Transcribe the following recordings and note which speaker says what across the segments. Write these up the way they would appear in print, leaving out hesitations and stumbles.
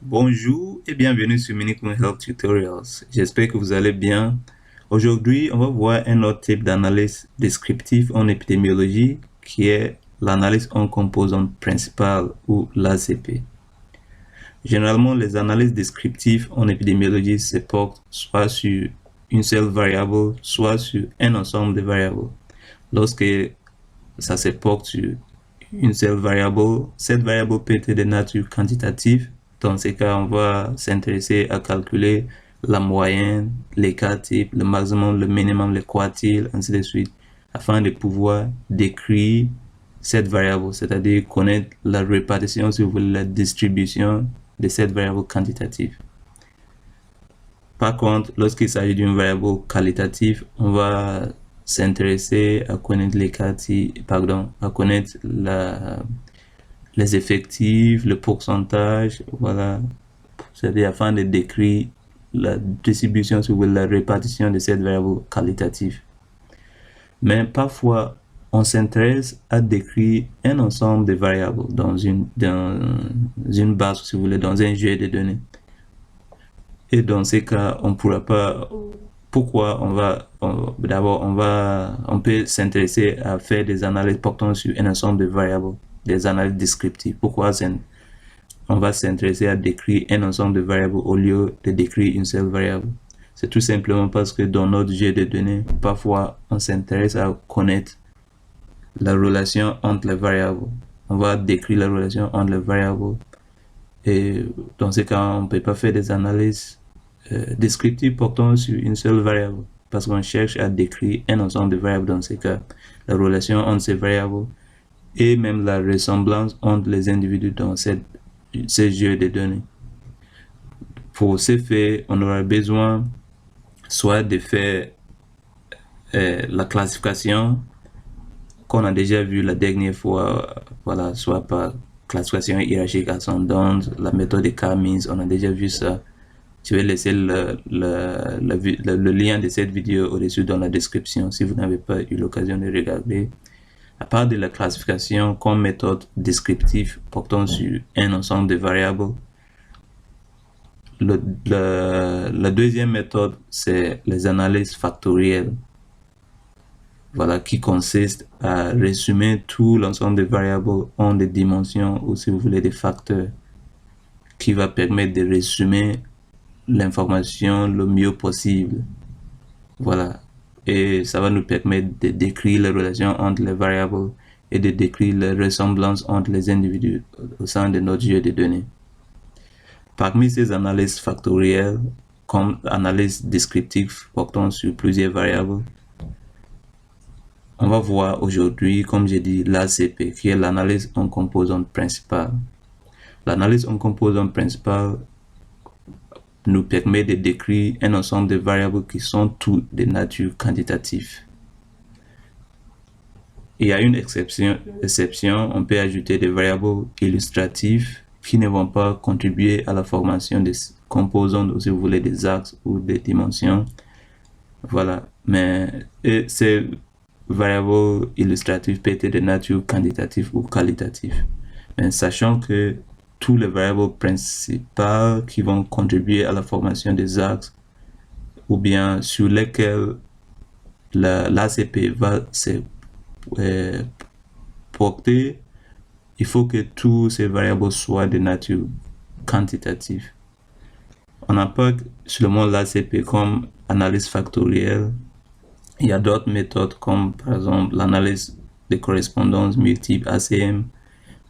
Speaker 1: Bonjour et bienvenue sur Minicoin Health Tutorials. J'espère que vous allez bien. Aujourd'hui, on va voir un autre type d'analyse descriptive en épidémiologie qui est l'analyse en composante principale ou l'ACP. Généralement, les analyses descriptives en épidémiologie se portent soit sur une seule variable, soit sur un ensemble de variables. Lorsque ça se porte sur une seule variable, cette variable peut être de nature quantitative. Dans ces cas, on va s'intéresser à calculer la moyenne, les cas types, le maximum, le minimum, le quartile, ainsi de suite, afin de pouvoir décrire cette variable, c'est-à-dire connaître la répartition, si vous voulez, la distribution de cette variable quantitative. Par contre, lorsqu'il s'agit d'une variable qualitative, on va s'intéresser à connaître les cas types, pardon, à connaître les effectifs, le pourcentage, voilà, c'est-à-dire afin de décrire la distribution, si vous voulez, la répartition de cette variable qualitative. Mais parfois, on s'intéresse à décrire un ensemble de variables dans une base, si vous voulez, dans un jeu de données. Et dans ces cas, on ne pourra pas. Pourquoi d'abord, on peut s'intéresser à faire des analyses portant sur un ensemble de variables, des analyses descriptives. Pourquoi on va s'intéresser à décrire un ensemble de variables au lieu de décrire une seule variable? C'est tout simplement parce que dans notre jeu de données, parfois, on s'intéresse à connaître la relation entre les variables. On va décrire la relation entre les variables. Et dans ce cas, on ne peut pas faire des analyses descriptives portant sur une seule variable parce qu'on cherche à décrire un ensemble de variables dans ces cas. La relation entre ces variables et même la ressemblance entre les individus dans ces jeux de données. Pour ce faire, on aura besoin soit de faire la classification qu'on a déjà vu la dernière fois, voilà, soit par classification hiérarchique ascendante, la méthode de K-means, on a déjà vu ça. Je vais laisser le lien de cette vidéo au-dessus dans la description si vous n'avez pas eu l'occasion de regarder. À part de la classification comme méthode descriptive portant sur un ensemble de variables, la deuxième méthode, c'est les analyses factorielles. Voilà, qui consiste à résumer tout l'ensemble des variables en des dimensions ou si vous voulez des facteurs, qui va permettre de résumer l'information le mieux possible. Voilà. Et ça va nous permettre de décrire les relations entre les variables et de décrire les ressemblances entre les individus au sein de notre jeu de données. Parmi ces analyses factorielles, comme analyse descriptive portant sur plusieurs variables, on va voir aujourd'hui, comme j'ai dit, l'ACP, qui est l'analyse en composante principale. L'analyse en composante principale nous permet de décrire un ensemble de variables qui sont toutes de nature quantitative. Il y a une exception, on peut ajouter des variables illustratives qui ne vont pas contribuer à la formation des composantes, ou si vous voulez, des axes ou des dimensions. Voilà, mais ces variables illustratives peuvent être de nature quantitative ou qualitative. Mais sachant que tous les variables principales qui vont contribuer à la formation des axes ou bien sur lesquels l'ACP va se porter, il faut que tous ces variables soient de nature quantitative. On apporte seulement l'ACP comme analyse factorielle. Il y a d'autres méthodes comme par exemple l'analyse de correspondance multiple ACM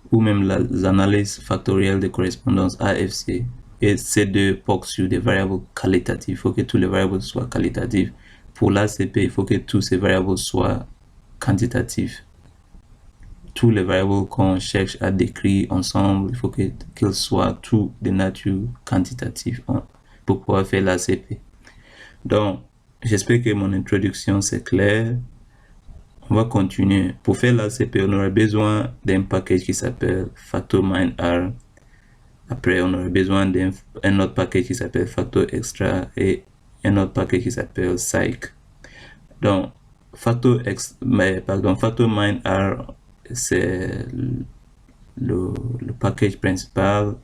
Speaker 1: ou même les analyses factorielles de correspondance AFC. Et ces deux portent sur des variables qualitatives. Il faut que toutes les variables soient qualitatives. Pour l'ACP, il faut que toutes ces variables soient quantitatives. Tous les variables qu'on cherche à décrire ensemble, il faut qu'elles soient toutes de nature quantitative pour pouvoir faire l'ACP. Donc, j'espère que mon introduction c'est clair. On va continuer. Pour faire l'ACP, on aura besoin d'un package qui s'appelle FactorMineR. Après, on aura besoin d'un autre package qui s'appelle FactorExtra et un autre package qui s'appelle Psych. Donc, FactorMineR, c'est le package principal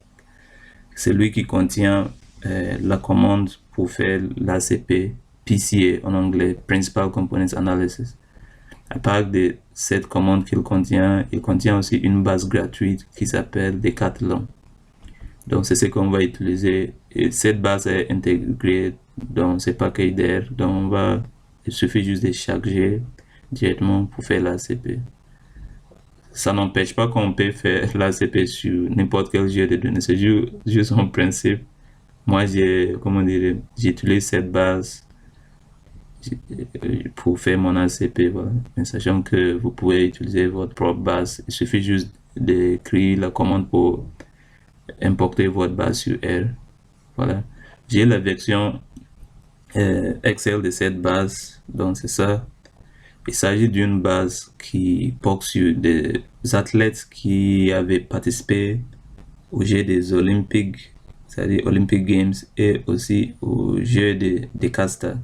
Speaker 1: C'est lui qui contient la commande pour faire l'ACP, PCA en anglais, Principal Components Analysis. À part de cette commande qu'il contient, il contient aussi une base gratuite qui s'appelle Decathlon. Donc c'est ce qu'on va utiliser et cette base est intégrée dans ce paquet d'air. Donc il suffit juste de charger directement pour faire l'ACP. Ça n'empêche pas qu'on peut faire l'ACP sur n'importe quel jeu de données. C'est juste un principe. Moi, j'utilise cette base pour faire mon ACP, voilà. Mais sachant que vous pouvez utiliser votre propre base, il suffit juste d'écrire la commande pour importer votre base sur R. Voilà. J'ai la version Excel de cette base, donc c'est ça. Il s'agit d'une base qui porte sur des athlètes qui avaient participé aux Jeux des Olympiques, c'est-à-dire Olympic Games, et aussi aux Jeux des Casta,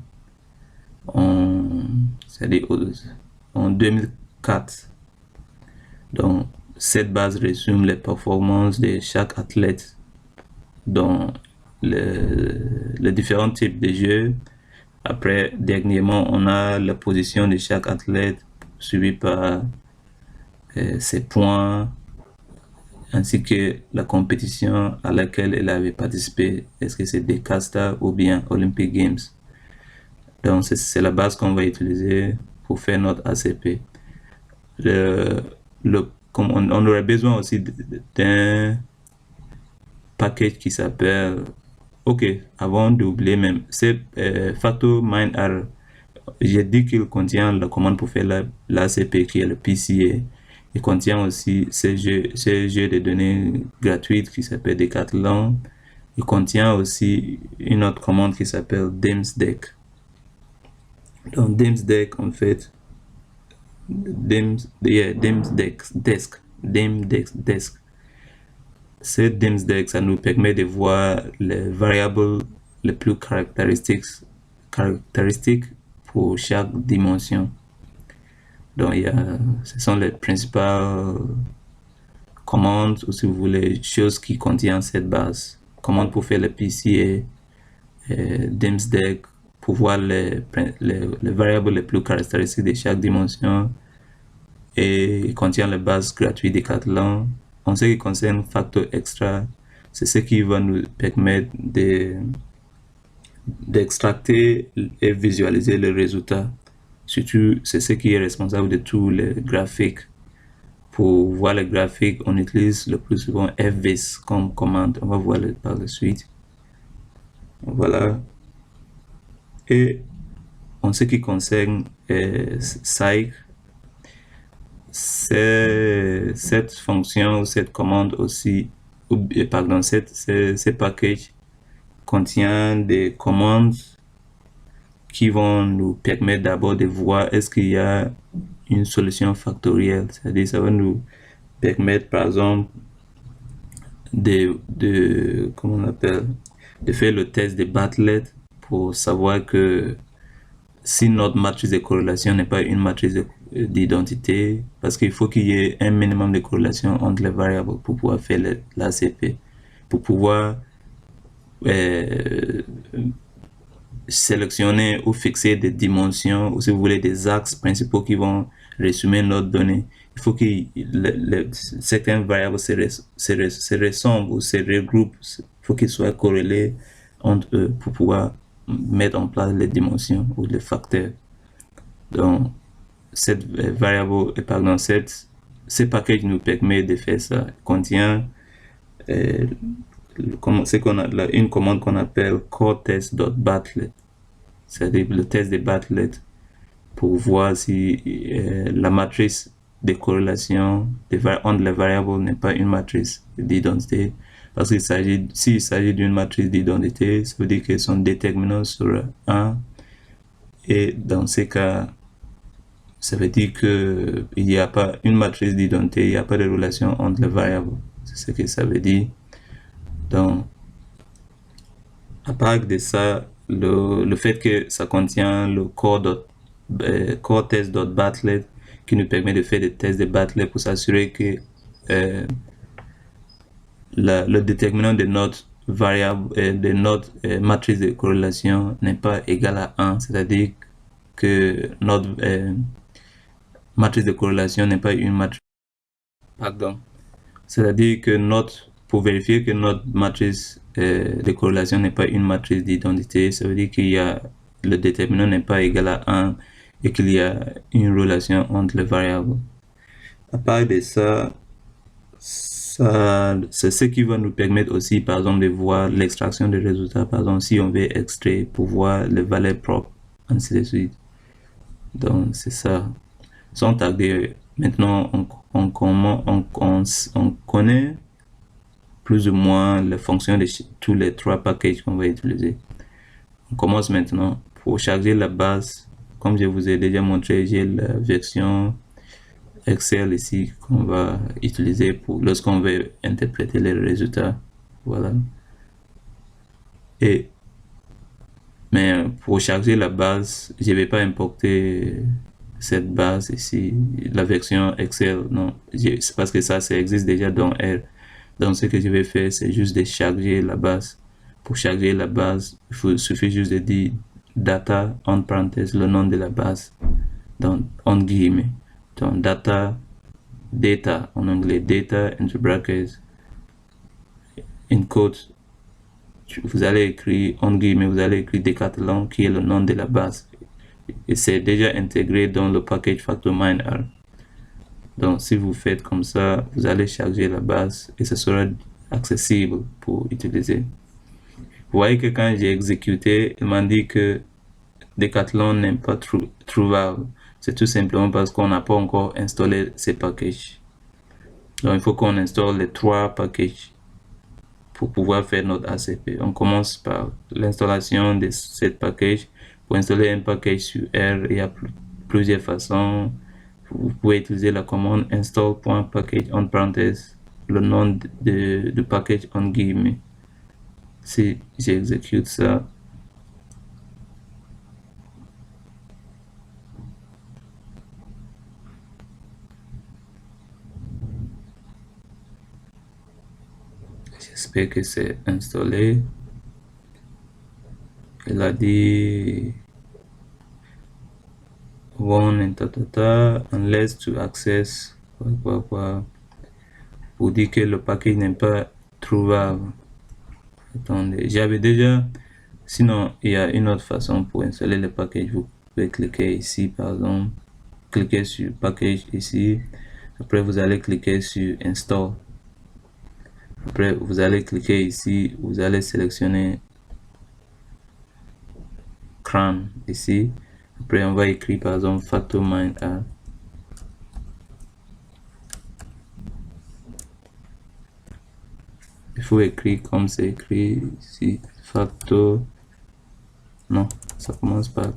Speaker 1: c'est-à-dire en 2004. Donc, cette base résume les performances de chaque athlète dans les différents types de jeux. Après, dernièrement, on a la position de chaque athlète suivi par ses points ainsi que la compétition à laquelle elle avait participé. Est-ce que c'est des Casta ou bien Olympic Games? Donc, c'est la base qu'on va utiliser pour faire notre ACP. Comme on aurait besoin aussi d'un package qui s'appelle, ok, avant d'oublier même, c'est FactorMineR. J'ai dit qu'il contient la commande pour faire l'ACP qui est le PCA. Il contient aussi ces jeux de données gratuites qui s'appelle Decathlon. Il contient aussi une autre commande qui s'appelle DIMSDEC. Donc DIMSDEC en fait, DIMSDEC. Ce DIMSDEC, ça nous permet de voir les variables les plus caractéristiques pour chaque dimension. Donc ce sont les principales commandes, ou si vous voulez, choses qui contiennent cette base. Commande pour faire le PCA, DIMSDEC, pour voir les variables les plus caractéristiques de chaque dimension, et il contient les bases gratuites Decathlon. En ce qui concerne Factor Extra, c'est ce qui va nous permettre d'extracter et visualiser les résultats. Surtout, c'est ce qui est responsable de tous les graphiques. Pour voir les graphiques, on utilise le plus souvent FVIS comme commande. On va voir par la suite. Voilà. Et en ce qui concerne Cyc, cette fonction ou cette commande aussi, pardon, ces packages contient des commandes qui vont nous permettre d'abord de voir est-ce qu'il y a une solution factorielle, c'est-à-dire ça va nous permettre par exemple comment on appelle, de faire le test de Bartlett pour savoir que si notre matrice de corrélation n'est pas une matrice d'identité, parce qu'il faut qu'il y ait un minimum de corrélation entre les variables pour pouvoir faire l'ACP, pour pouvoir sélectionner ou fixer des dimensions, ou si vous voulez des axes principaux qui vont résumer notre donnée. Il faut que certaines variables se ressemblent ou se regroupent. Il faut qu'ils soient corrélés entre eux pour pouvoir mettre en place les dimensions ou les facteurs. Donc, cette variable, pardon, ce package nous permet de faire ça. Il contient une commande qu'on appelle core-test.Bartlett, c'est-à-dire le test de Bartlett, pour voir si la matrice de corrélation entre les variables n'est pas une matrice d'identité. Parce qu'il s'il s'agit d'une matrice d'identité, ça veut dire que son déterminant sera 1. Et dans ces cas, ça veut dire qu'il n'y a pas une matrice d'identité, il n'y a pas de relation entre les variables. C'est ce que ça veut dire. Donc, à part de ça, le fait que ça contient le core-test.Bartlett qui nous permet de faire des tests de Bartlett pour s'assurer que le déterminant de notre variable de notre matrice de corrélation n'est pas égale à 1, c'est-à-dire que notre matrice de corrélation n'est pas une matrice. Pardon. C'est-à-dire que pour vérifier que notre matrice de corrélation n'est pas une matrice d'identité, ça veut dire qu'il y a le déterminant n'est pas égal à 1 et qu'il y a une relation entre les variables. À part de ça, c'est ce qui va nous permettre aussi, par exemple, de voir l'extraction des résultats. Par exemple, si on veut extraire pour voir les valeurs propres, ainsi de suite. Donc, c'est ça. Sans tarder, maintenant, on connaît plus ou moins les fonctions de tous les 3 packages qu'on va utiliser. On commence maintenant. Pour charger la base, comme je vous ai déjà montré, j'ai la version Excel ici qu'on va utiliser pour lorsqu'on veut interpréter les résultats. Voilà. Mais pour charger la base, je vais pas importer cette base ici, la version Excel. Non, c'est parce que ça existe déjà dans R. Donc ce que je vais faire, c'est juste de charger la base. Pour charger la base, il suffit juste de dire data entre parenthèses le nom de la base, donc en guillemets. Donc data en anglais, data entre brackets, in quotes, vous allez écrire en guillemets, vous allez écrire Decathlon qui est le nom de la base. Et c'est déjà intégré dans le package FactorMineR. Donc si vous faites comme ça, vous allez charger la base et ce sera accessible pour utiliser. Vous voyez que quand j'ai exécuté, il m'a dit que Decathlon n'est pas trouvable. C'est tout simplement parce qu'on n'a pas encore installé ces packages. Donc il faut qu'on installe les 3 packages pour pouvoir faire notre ACP. On commence par l'installation de ce package. Pour installer un package sur R, il y a plusieurs façons. Vous pouvez utiliser la commande install.package entre parenthèses le nom du package en guillemets. Si j'exécute ça, j'espère que c'est installé. Il a dit one and unless to access pour dire que le package n'est pas trouvable. Attendez, j'avais déjà, sinon il y a une autre façon pour installer le package. Vous pouvez cliquer ici par exemple, cliquez sur package ici, après vous allez cliquer sur install, après vous allez cliquer ici, vous allez sélectionner CRAN ici, après on va écrire par exemple FactorMineR. Il faut écrire comme c'est écrit ici, factor, non, ça commence par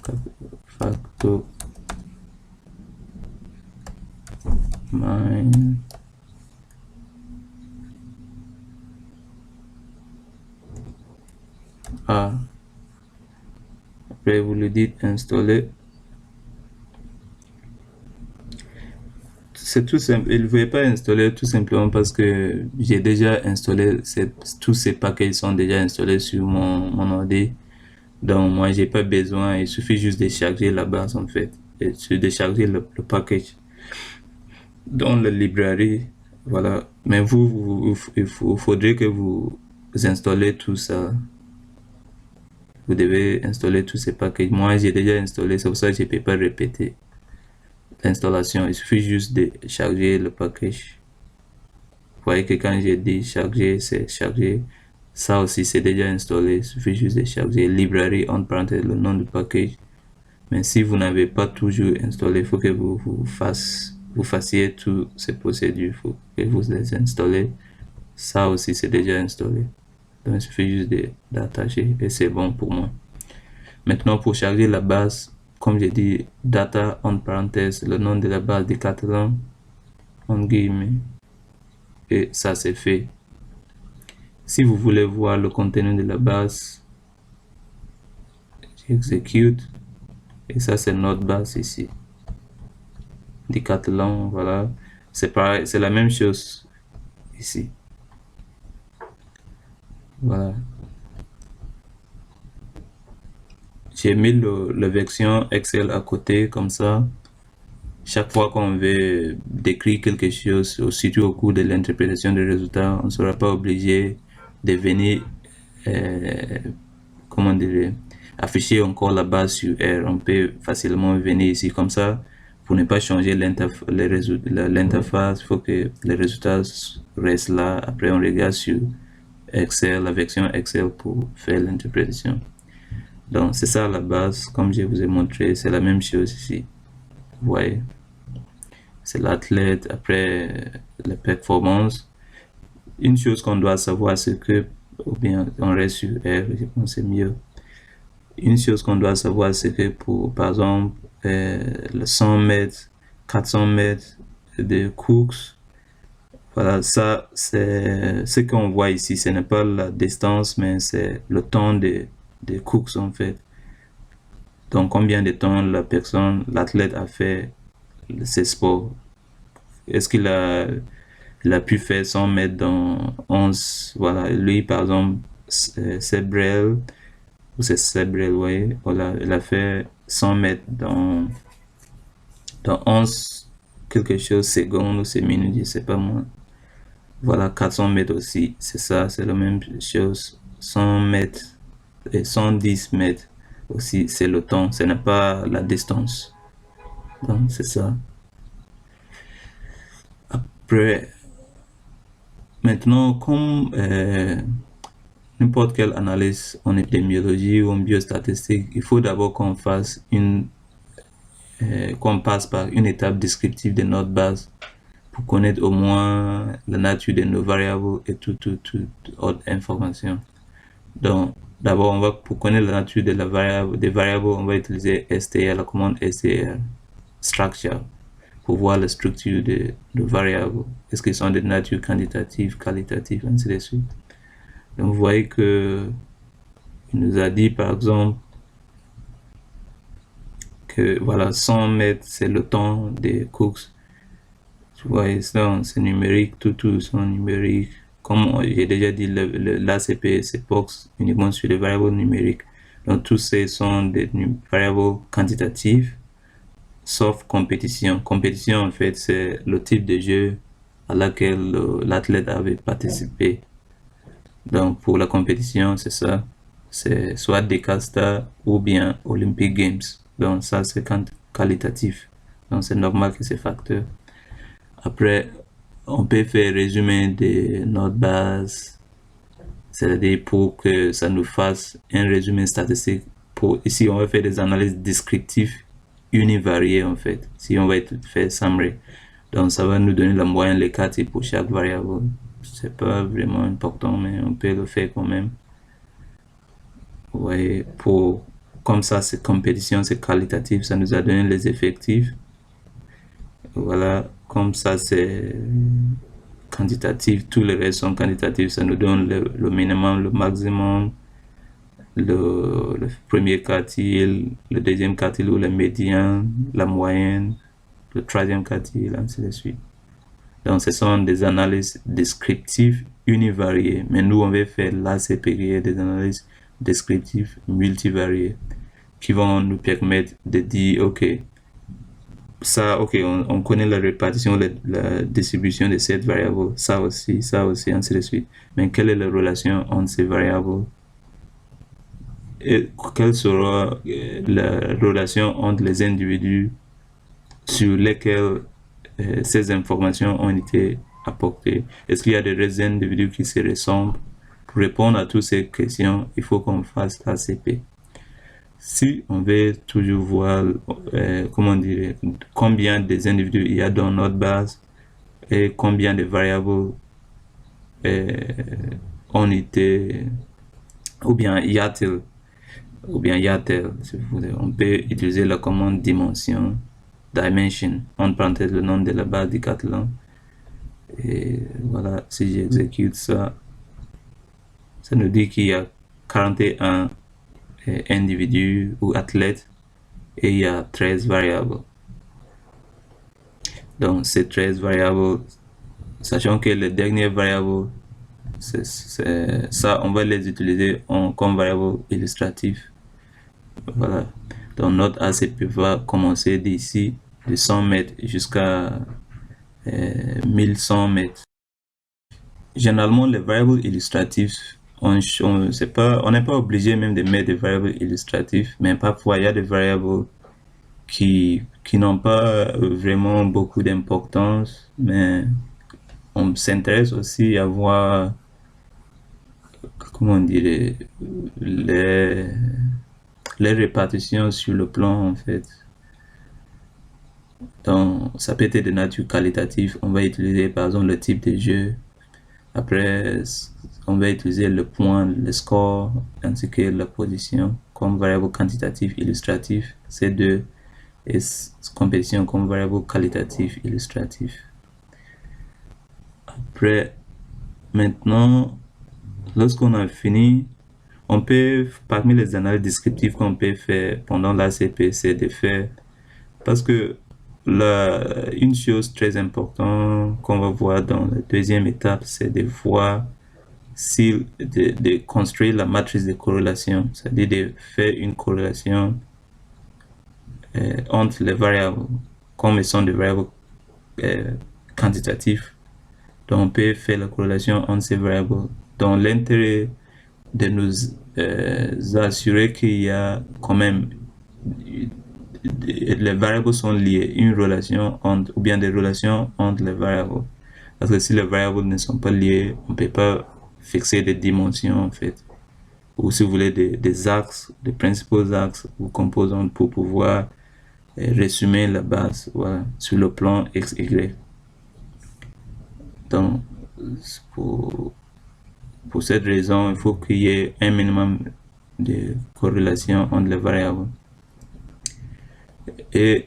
Speaker 1: factor mine A. Après vous le dites installer. C'est tout simple. Il ne voulait pas installer tout simplement parce que j'ai déjà installé tous ces paquets sont déjà installés sur mon ordi. Donc moi j'ai pas besoin, il suffit juste de charger la base en fait, et de charger le package dans la librairie. Voilà. Mais il faudrait que vous installez tout ça. Vous devez installer tous ces packages. Moi j'ai déjà installé, c'est pour ça que je ne peux pas répéter l'installation. Il suffit juste de charger le package. Vous voyez que quand j'ai dit charger, c'est chargé. Ça aussi c'est déjà installé, il suffit juste de charger. Librairie entre parenthèses le nom du package. Mais si vous n'avez pas toujours installé, il faut que vous fassiez toutes ces procédures, il faut que vous les installez. Ça aussi c'est déjà installé, donc il suffit juste d'attacher et c'est bon pour moi. Maintenant pour charger la base, comme j'ai dit, data entre parenthèses le nom de la base Decathlon en guillemets, et ça c'est fait. Si vous voulez voir le contenu de la base, j'exécute et ça c'est notre base ici, Decathlon. Voilà, c'est pareil, c'est la même chose ici. Voilà. J'ai mis la version Excel à côté, comme ça. Chaque fois qu'on veut décrire quelque chose, surtout au cours de l'interprétation des résultats, on ne sera pas obligé de venir, euh, comment dire, afficher encore la base sur R. On peut facilement venir ici comme ça. Pour ne pas changer l'interface, il faut que les résultats restent là. Après, on regarde sur Excel, la version Excel pour faire l'interprétation. Donc, c'est ça la base. Comme je vous ai montré, c'est la même chose ici. Vous voyez, c'est l'athlète. Après, la performance. Une chose qu'on doit savoir, c'est que, ou bien on reste sur R, je pense que c'est mieux. Une chose qu'on doit savoir, c'est que pour, par exemple, le 100 mètres, 400 mètres de course, voilà, ça, c'est ce qu'on voit ici. Ce n'est pas la distance, mais c'est le temps de course, en fait. Donc, combien de temps l'athlète a fait ces sports? Est-ce il a pu faire 100 mètres dans 11? Voilà, lui, par exemple, Sebrel, ou c'est Sebrel, oui, voilà, il a fait 100 mètres dans 11 quelque chose secondes ou c'est minutes, je sais pas moi. Voilà, 400 mètres aussi, c'est ça, c'est la même chose. 100 mètres et 110 mètres aussi, c'est le temps, ce n'est pas la distance. Donc, c'est ça. Après, maintenant, comme n'importe quelle analyse en épidémiologie ou en biostatistique, il faut d'abord qu'on fasse qu'on passe par une étape descriptive de notre base pour connaître au moins la nature de nos variables et toute autre information. Donc, d'abord, pour connaître la nature des variables, on va utiliser str, la commande str, structure, pour voir la structure de variables. Est-ce qu'ils sont de nature quantitative, qualitative, ainsi de suite. Donc, vous voyez que il nous a dit, par exemple, que voilà, 100 mètres, c'est le temps des courses. Tu vois, c'est numérique, tout sont numériques. Comme j'ai déjà dit, l'ACP c'est box uniquement sur les variables numériques. Donc, tous ces sont des variables quantitatives, sauf compétition. Compétition, en fait, c'est le type de jeu à laquelle l'athlète avait participé. Donc, pour la compétition, c'est ça. C'est soit Decasta ou bien Olympic Games. Donc, ça, c'est qualitatif. Donc, c'est normal que ces facteurs. Après, on peut faire résumé de notre base, c'est-à-dire pour que ça nous fasse un résumé statistique. Ici, on va faire des analyses descriptives univariées, en fait. Si on va faire summary. Donc, ça va nous donner la moyenne, les quartiers pour chaque variable. C'est pas vraiment important, mais on peut le faire quand même. Ouais, comme ça, c'est compétition, c'est qualitatif, ça nous a donné les effectifs. Voilà, comme ça, c'est quantitatif, tous les restes sont quantitatifs, ça nous donne le minimum, le maximum, le premier quartile, le deuxième quartile ou le médian, la moyenne, le troisième quartile, ainsi de suite. Donc, ce sont des analyses descriptives univariées. Mais nous, on va faire l'ACPG, des analyses descriptives multivariées qui vont nous permettre de dire, OK, ça, OK, on connaît la répartition, la distribution de cette variable, ça aussi, ainsi de suite. Mais quelle est la relation entre ces variables? Et quelle sera la relation entre les individus sur lesquels ces informations ont été apportées? Est-ce qu'il y a des individus qui se ressemblent? Pour répondre à toutes ces questions, il faut qu'on fasse l'ACP. Si on veut toujours voir, comment dire, combien des individus il y a dans notre base et combien de variables ont été, ou bien y a-t-il, si vous voulez, on peut utiliser la commande dimension, dimension, entre parenthèses le nom de la base Decathlon. Et voilà, si j'exécute ça, ça nous dit qu'il y a 41 individus ou athlètes et il y a 13 variables. Donc, ces 13 variables, sachant que les dernières variables, ça, on va les utiliser comme variable illustrative. Voilà. Donc notre ACP va commencer d'ici de 100 mètres jusqu'à 1100 mètres. Généralement, les variables illustratives, on n'est pas obligé même de mettre des variables illustratives, mais parfois il y a des variables qui n'ont pas vraiment beaucoup d'importance, mais on s'intéresse aussi à voir, comment dire, les, les répartitions sur le plan, en fait. Donc, ça peut être de nature qualitative. On va utiliser, par exemple, le type de jeu. Après, on va utiliser le point, le score, ainsi que la position comme variable quantitative illustrative. Ces deux, et compétition comme variable qualitative illustrative. Après, maintenant, lorsqu'on a fini, on peut, parmi les analyses descriptives qu'on peut faire pendant l'ACP, c'est de faire, parce que une chose très importante qu'on va voir dans la deuxième étape, c'est de voir si, de construire la matrice de corrélation, c'est-à-dire de faire une corrélation entre les variables, comme elles sont des variables quantitatives. Donc on peut faire la corrélation entre ces variables. Donc l'intérêt de nous assurer qu'il y a quand même les variables sont liées, une relation entre, ou bien des relations entre les variables. Parce que si les variables ne sont pas liées, on ne peut pas fixer des dimensions en fait. Ou si vous voulez des axes, des principaux axes ou composantes pour pouvoir résumer la base, voilà, sur le plan x, y. Donc, pour cette raison, il faut qu'il y ait un minimum de corrélation entre les variables. Et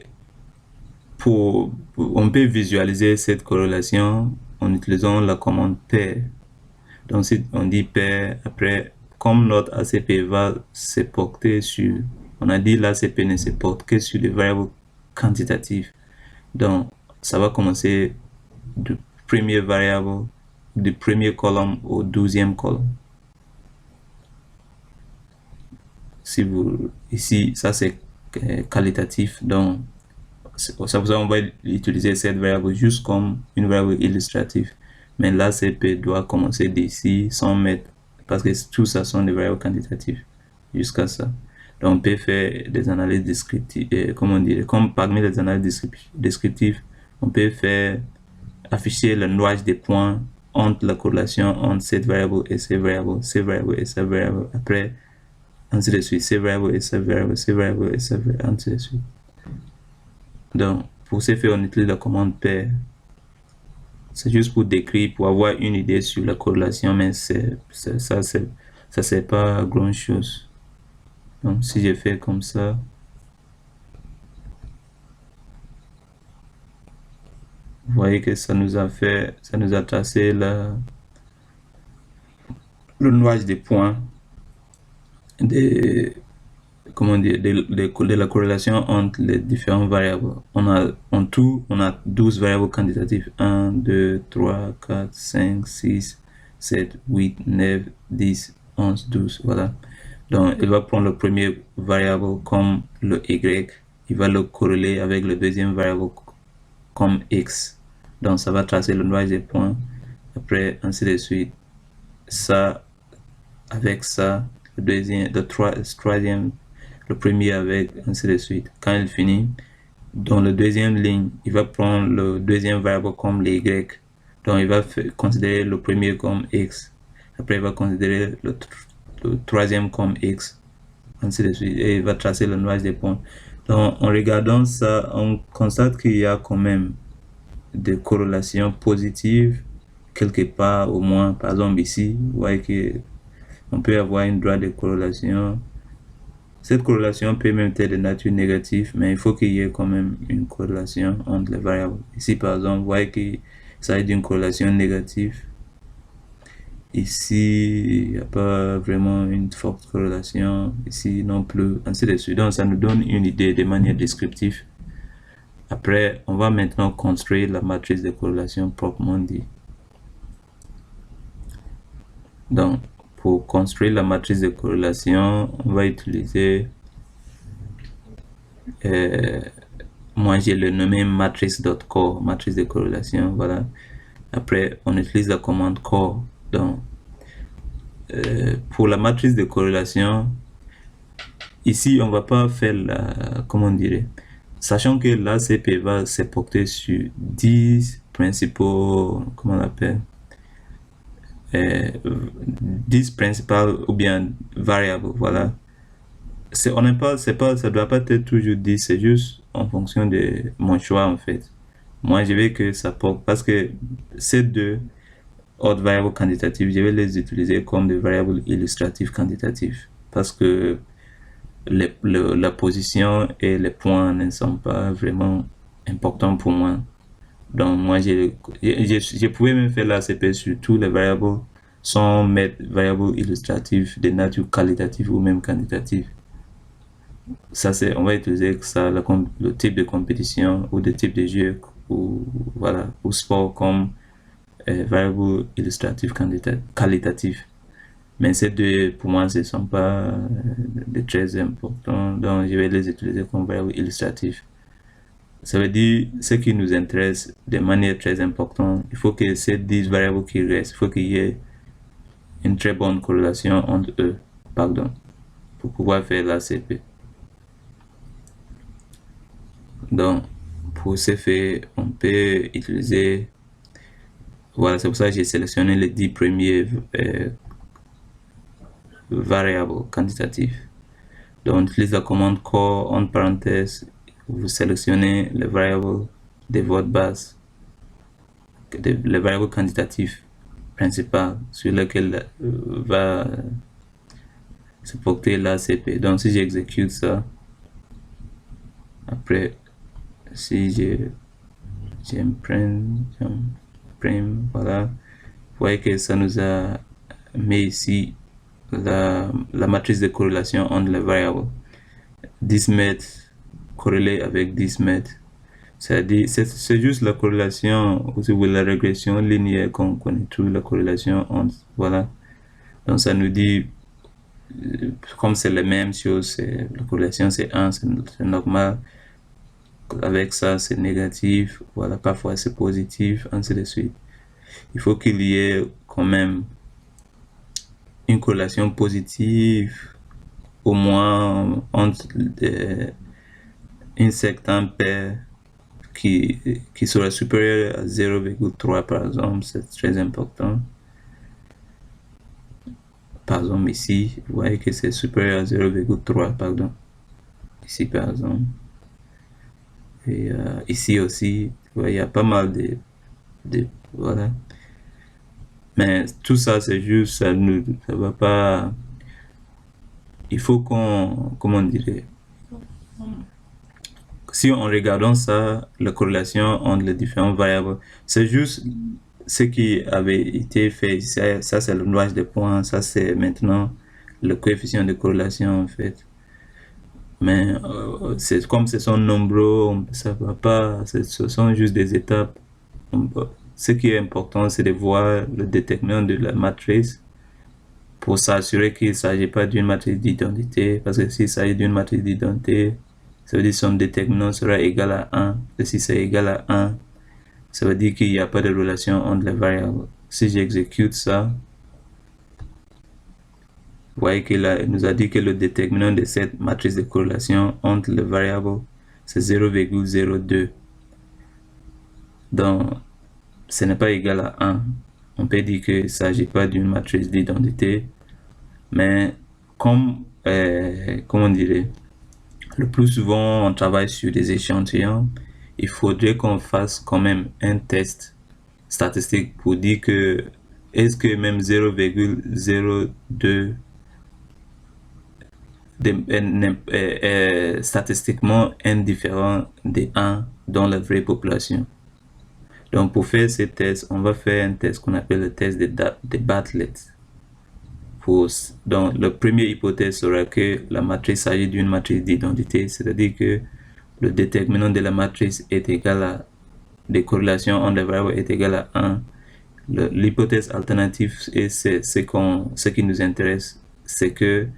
Speaker 1: on peut visualiser cette corrélation en utilisant la commande pair. Donc si on dit pair, après, comme notre ACP va se porter sur, on a dit l'ACP ne se porte que sur des variables quantitatives. Donc ça va commencer du premier variable, du premier colonne au 12e colonne. Si vous, ici, ça c'est qualitatif, donc c'est pour ça qu'on va utiliser cette variable juste comme une variable illustrative. Mais l'ACP doit commencer d'ici 100 mètres parce que tout ça sont des variables quantitatives jusqu'à ça. Donc on peut faire des analyses descriptives, comment dire, comme parmi les analyses descriptives, on peut faire afficher le noyau des points entre la corrélation entre cette variable et ces variables, ces variables et ces variables. Après, ainsi de suite, ces variables et ces variables, ces variables et ces variables, ainsi de suite. Donc, pour ce faire, on utilise la commande pair. C'est juste pour décrire, pour avoir une idée sur la corrélation, mais ça sert pas à grand chose. Donc, si je fais comme ça, vous voyez que ça nous a tracé le noyau des points comment dire, de la corrélation entre les différentes variables. En tout, on a 12 variables quantitatives. 1, 2, 3, 4, 5, 6, 7, 8, 9, 10, 11, 12. Voilà. Donc, il va prendre le premier variable comme le y. Il va le corréler avec le deuxième variable comme x. Donc, ça va tracer le noyau des points. Après, ainsi de suite. Ça, avec ça, le deuxième, le troisième, le premier avec, ainsi de suite. Quand il finit, dans la deuxième ligne, il va prendre le deuxième variable comme le y. Donc, il va considérer le premier comme x. Après, il va considérer le troisième comme x. Ainsi de suite. Et il va tracer le noyau des points. Donc, en regardant ça, on constate qu'il y a quand même des corrélations positives, quelque part au moins. Par exemple, ici, vous voyez que on peut avoir une droite de corrélation. Cette corrélation peut même être de nature négative, mais il faut qu'il y ait quand même une corrélation entre les variables. Ici, par exemple, vous voyez qu'il s'agit d'une corrélation négative. Ici, il n'y a pas vraiment une forte corrélation. Ici non plus, ainsi de suite. Donc, ça nous donne une idée de manière descriptive. Après, on va maintenant construire la matrice de corrélation proprement dit. Donc, pour construire la matrice de corrélation, on va utiliser, moi j'ai le nommé matrice.core, matrice de corrélation, voilà. Après, on utilise la commande core. Donc, pour la matrice de corrélation, ici, on va pas faire la, comment on dirait, sachant que l'ACP va se porter sur 10 principaux, comment on appelle, 10 principales ou bien variables, voilà. On n'est pas, ça doit pas être toujours 10, c'est juste en fonction de mon choix en fait. Moi, je vais que ça porte, parce que ces deux autres variables quantitatives, je vais les utiliser comme des variables illustratives quantitatives, parce que la position et les points ne sont pas vraiment importants pour moi. Donc, moi, je pouvais même faire la CP sur tous les variables sans mettre variables illustratives de nature qualitative ou même quantitative. Ça, on va utiliser ça, le type de compétition ou de type de jeu ou, voilà, ou sport comme variable illustrative qualitative. Mais ces deux, pour moi, ce ne sont pas de très importants, donc je vais les utiliser comme variable illustrative. Ça veut dire ce qui nous intéresse de manière très importante. Il faut que ces 10 variables qui restent, il faut qu'il y ait une très bonne corrélation entre eux, pardon, pour pouvoir faire la CP. Donc, pour ce faire, on peut utiliser, voilà, c'est pour ça que j'ai sélectionné les 10 premiers variables quantitatives. Donc, on utilise la commande core, entre parenthèses, vous sélectionnez les variables de votre base, les variables quantitatives principales sur lesquelles va se porter l'ACP. Donc, si j'exécute ça, après, si j'imprime, voilà, vous voyez que ça nous a mis ici la matrice de corrélation entre les variables. 10 mètres corrélé avec 10 mètres. C'est-à-dire, c'est juste la corrélation, ou la régression linéaire qu'on connaît tout, la corrélation entre, voilà. Donc ça nous dit, comme c'est la même chose, la corrélation c'est 1, c'est normal. Avec ça, c'est négatif, voilà, parfois c'est positif, ainsi de suite. Il faut qu'il y ait quand même une corrélation positive, au moins entre une certaine paire qui sera supérieure à 0,3 par exemple, c'est très important. Par exemple ici, vous voyez que c'est supérieur à 0,3, pardon. Ici par exemple. Et ici aussi, vous voyez, il y a pas mal de voilà. Mais tout ça, c'est juste, ça va pas, il faut comment on dirait, si on regarde ça, la corrélation entre les différentes variables, c'est juste ce qui avait été fait. Ça c'est le nuage de points, ça c'est maintenant le coefficient de corrélation en fait. Mais c'est comme ce sont nombreux, ça va pas, ce sont juste des étapes. Ce qui est important, c'est de voir le déterminant de la matrice pour s'assurer qu'il ne s'agit pas d'une matrice d'identité, parce que s'il s'agit d'une matrice d'identité, ça veut dire que son déterminant sera égal à 1. Et si c'est égal à 1, ça veut dire qu'il n'y a pas de relation entre les variables. Si j'exécute ça, vous voyez qu'il nous a dit que le déterminant de cette matrice de corrélation entre les variables, c'est 0,02. Donc, ce n'est pas égal à 1. On peut dire qu'il ne s'agit pas d'une matrice d'identité, mais comme, comment on dirait, le plus souvent on travaille sur des échantillons, il faudrait qu'on fasse quand même un test statistique pour dire que est-ce que même 0,02 est statistiquement indifférent de 1 dans la vraie population. Donc pour faire ces tests, on va faire un test qu'on appelle le test de Bartlett. Donc la première hypothèse sera que la matrice s'agit d'une matrice d'identité, c'est-à-dire que le déterminant de la matrice est égal à des corrélations entre les variables est égal à 1. l'hypothèse alternative, et c'est ce qui nous intéresse, c'est que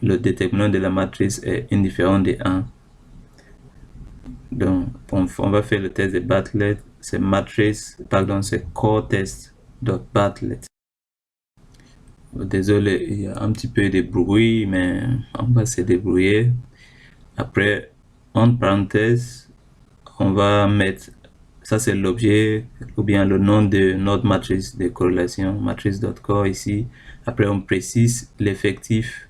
Speaker 1: le déterminant de la matrice est indifférent de 1. Donc, on va faire le test de Bartlett. C'est core test.bartlett. Désolé, il y a un petit peu de bruit, mais on va se débrouiller. Après, entre parenthèses, on va mettre, ça c'est l'objet, ou bien le nom de notre matrice de corrélation, matrice.core ici. Après, on précise l'effectif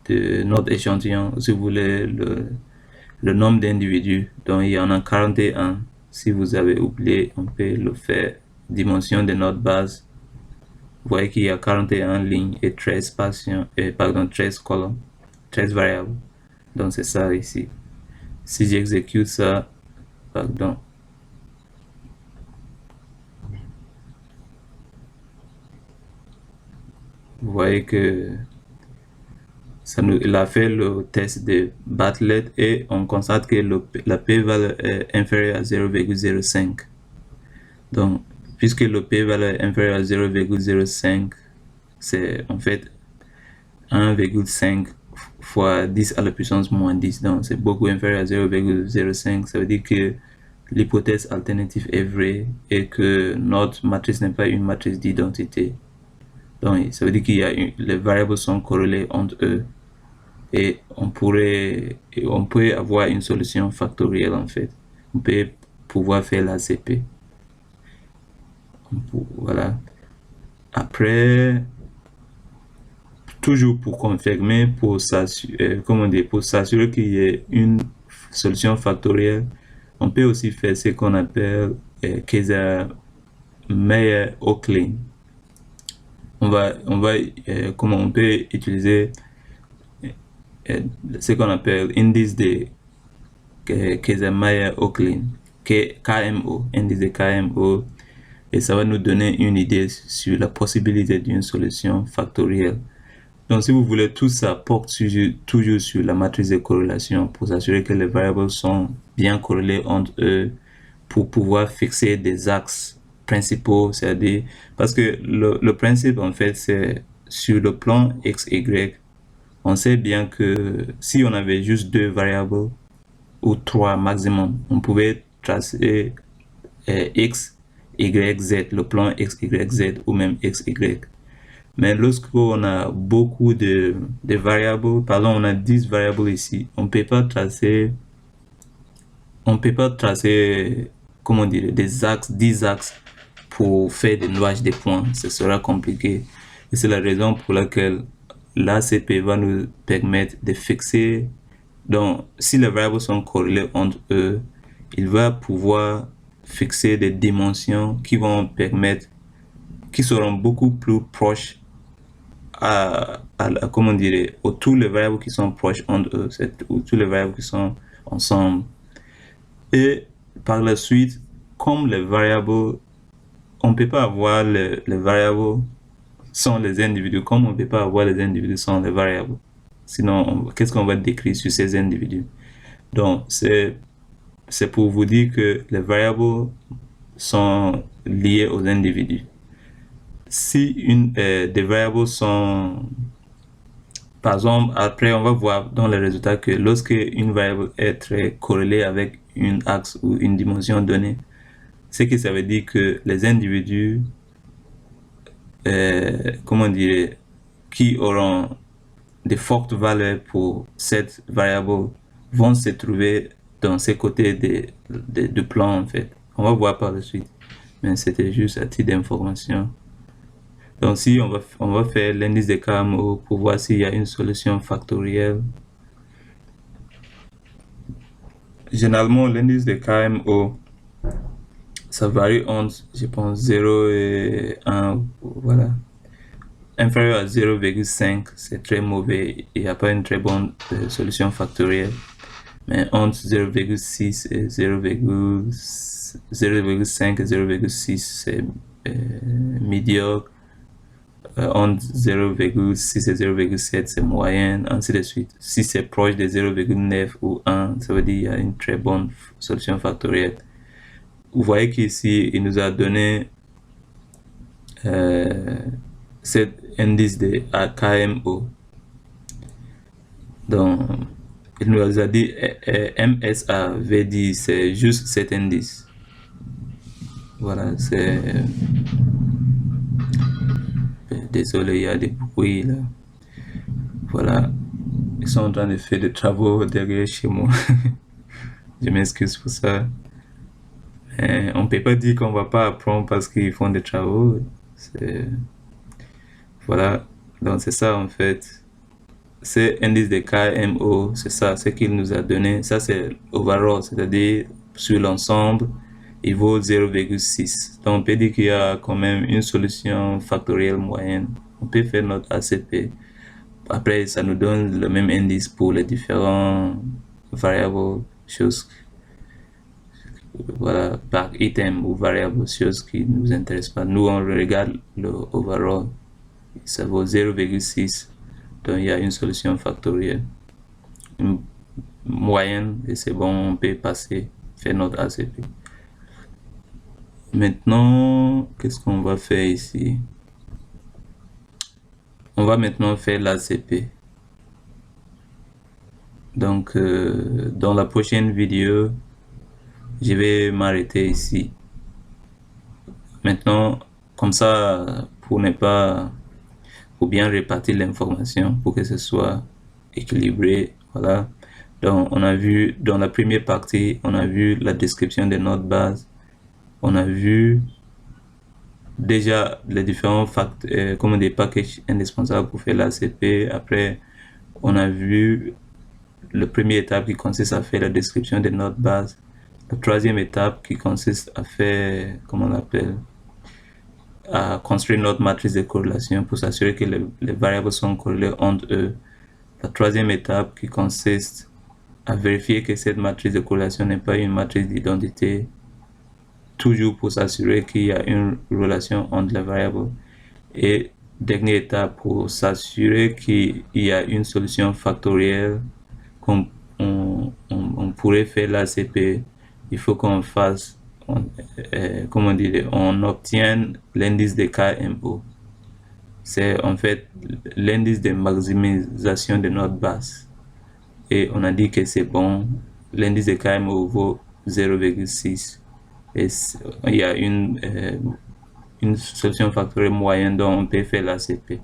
Speaker 1: de notre échantillon, si vous voulez, le nombre d'individus. Donc, il y en a 41. Si vous avez oublié, on peut le faire. Dimension de notre base. Vous voyez qu'il y a 41 lignes et 13 13 colonnes, 13 variables. Donc, c'est ça ici. Si j'exécute ça, vous voyez que il a fait le test de Bartlett et on constate que la p-valeur est inférieure à 0,05. Donc, puisque le p-valeur est inférieur à 0,05, c'est en fait 1,5 fois 10 à la puissance moins 10. Donc, c'est beaucoup inférieur à 0,05. Ça veut dire que l'hypothèse alternative est vraie et que notre matrice n'est pas une matrice d'identité. Donc, ça veut dire que les variables sont corrélées entre eux. Et on peut avoir une solution factorielle en fait. On peut pouvoir faire la CP. Voilà. Après, toujours pour confirmer, pour s'assurer qu'il y ait une solution factorielle, on peut aussi faire ce qu'on appelle Kaiser-Meyer-Oakland. On peut utiliser ce qu'on appelle indice de Kaiser-Meyer-Oakland, KMO, indice de KMO, et ça va nous donner une idée sur la possibilité d'une solution factorielle. Donc, si vous voulez, tout ça porte toujours sur la matrice de corrélation pour s'assurer que les variables sont bien corrélées entre eux pour pouvoir fixer des axes principaux, c'est-à-dire, parce que le principe, en fait, c'est sur le plan x, y, on sait bien que si on avait juste 2 variables ou 3 maximum, on pouvait tracer x, y, z, le plan x, y, z ou même x, y. Mais lorsqu'on a beaucoup de variables, par exemple on a 10 variables ici, on ne peut pas tracer, comment dire, des axes, 10 axes pour faire des nuages de points. Ce sera compliqué. Et c'est la raison pour laquelle l'ACP va nous permettre de fixer. Donc, si les variables sont corrélées entre eux, il va pouvoir fixer des dimensions qui vont permettre, qui seront beaucoup plus proches comment dire, tous les variables qui sont proches entre eux, tous les variables qui sont ensemble. Et par la suite, comme les variables, on ne peut pas avoir les variables sans les individus, comme on ne peut pas avoir les individus sans les variables. Sinon, qu'est-ce qu'on va décrire sur ces individus? Donc, c'est pour vous dire que les variables sont liées aux individus. Si des variables sont, par exemple, après on va voir dans les résultats que lorsque une variable est très corrélée avec une axe ou une dimension donnée, ce que ça veut dire que les individus, comment dire, qui auront de fortes valeurs pour cette variable vont se trouver dans ces côtés de plan en fait. On va voir par la suite, mais c'était juste à titre d'information. Donc, si on va faire l'indice de KMO pour voir s'il y a une solution factorielle. Généralement, l'indice de KMO, ça varie entre, je pense, 0 et 1, voilà. Inférieur à 0,5, c'est très mauvais, il n'y a pas une très bonne solution factorielle. Mais entre 0,6 et 0,5 et 0,6, c'est médiocre. Entre 0,6 et 0,7, c'est moyenne, ainsi de suite. Si c'est proche de 0,9 ou 1, ça veut dire qu'il y a une très bonne solution factorielle. Vous voyez qu'ici, il nous a donné cet indice de KMO. Donc, il nous a dit MSA veut dire c'est juste cet indice. Voilà, c'est... Désolé, il y a des bruits là. Voilà, ils sont en train de faire des travaux derrière chez moi. Je m'excuse pour ça. On peut pas dire qu'on va pas apprendre parce qu'ils font des travaux. Voilà, donc c'est ça en fait. C'est indice de KMO, c'est ça, ce qu'il nous a donné. Ça c'est overall, c'est-à-dire sur l'ensemble, il vaut 0,6. Donc on peut dire qu'il y a quand même une solution factorielle moyenne. On peut faire notre ACP. Après, ça nous donne le même indice pour les différents variables, choses, voilà, par item ou variable, choses qui ne nous intéressent pas. Nous, on regarde le overall. Ça vaut 0,6. Donc, il y a une solution factorielle. Une moyenne, et c'est bon, on peut passer, faire notre ACP. Maintenant, qu'est-ce qu'on va faire ici? On va maintenant faire l'ACP. Donc, dans la prochaine vidéo, je vais m'arrêter ici. Maintenant, comme ça, pour bien répartir l'information, pour que ce soit équilibré, voilà. Donc, on a vu, dans la première partie, on a vu la description de notre base. On a vu déjà les différents facteurs, comme des packages indispensables pour faire l'ACP. Après, on a vu la première étape qui consiste à faire la description de notre base. La troisième étape qui consiste à faire, comment on appelle, à construire notre matrice de corrélation pour s'assurer que les variables sont corrélées entre eux. La troisième étape qui consiste à vérifier que cette matrice de corrélation n'est pas une matrice d'identité, toujours pour s'assurer qu'il y a une relation entre les variables. Et dernière étape pour s'assurer qu'il y a une solution factorielle, comme on pourrait faire l'ACP, il faut qu'on fasse, comment dire, on obtienne l'indice de KMO. C'est en fait l'indice de maximisation de notre base. Et on a dit que c'est bon, l'indice de KMO vaut 0,6. Et il y a une solution factorielle moyenne dont on peut faire l'ACP.